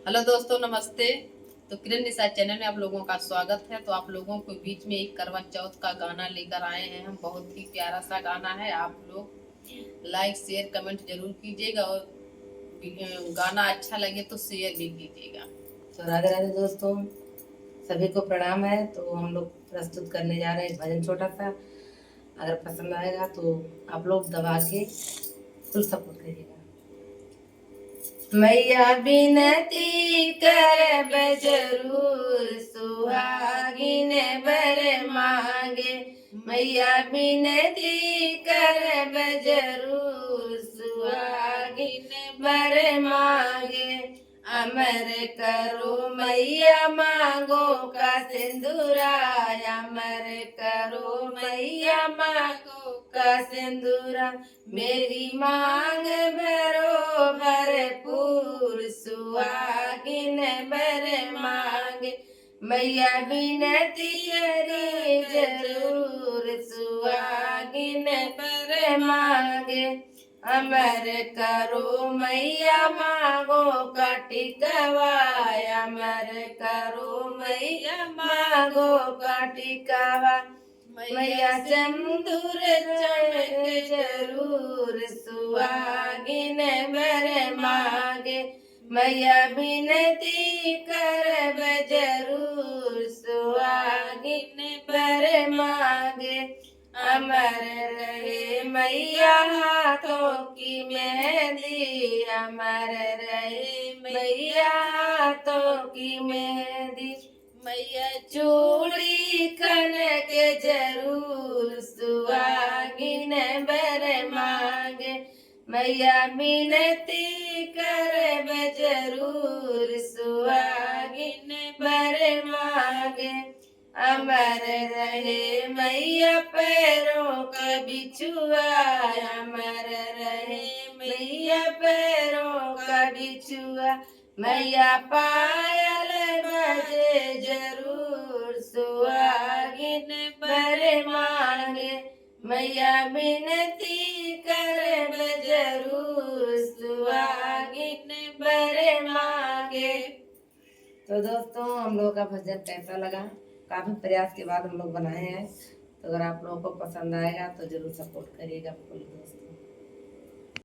Hello दोस्तों, नमस्ते। तो किरण निशा चैनल में आप लोगों का स्वागत है। तो आप लोगों को बीच में एक करवा चौथ का गाना लेकर आए हैं हम। बहुत ही प्यारा सा गाना है। आप लोग लाइक शेयर कमेंट जरूर कीजिएगा और गाना अच्छा लगे तो शेयर भी कीजिएगा। तो राधे राधे दोस्तों, सभी को प्रणाम है। तो हम लोग प्रस्तुत करने जा रहे हैं एक भजन छोटा सा। अगर पसंद आएगा तो आप लोग दबा के फुल सपोर्ट करिएगा। मैया बिनती करब जरूर, सुहागिन बर मांगे। मैया बिनती करब जरूर, सुहागिन बर मांगे। अमर करो मैया मांगो का सिंदूरा, अमर करो मैया मांगो का सिंदूरा। मेरी मांग भरो भरपूर, सुहागिन बर मांगे। मैया बिनती करी जरूर, सुहागिन बर मांगे। अमर करो मैया मांगो का टिकवा, अमर करो मैया मांगो का टिकवा। मैया सिंदूर चढ़ जरूर, सुहागिन बर मांगे। मैया बिनती करब जरूर, सुहागिन बर मांगे। अमर रहे मैया हाथों की मेहंदी, अमर रहे मैया हाथों की मेहंदी। मैया चूड़ी कनक जरूर, सुहागिन बर मांगे। मैया बिनती करब जरूर, सुहागिन बर मांगे। अमर रहे मैया पैरों का बिछुआ, अमर रहे मैया पैरों का बिछुआ। मैया पायल बजे जरूर, सुहागिन बर मांगे। मैया बिनती करब जरूर, सुहागिन बर मांगे। तो दोस्तों, हम लोग का भजन कैसा लगा? काफी प्रयास के बाद हम लोग बनाए हैं। तो अगर आप लोगों को पसंद आएगा तो जरूर सपोर्ट करिएगा फुल दोस्तों।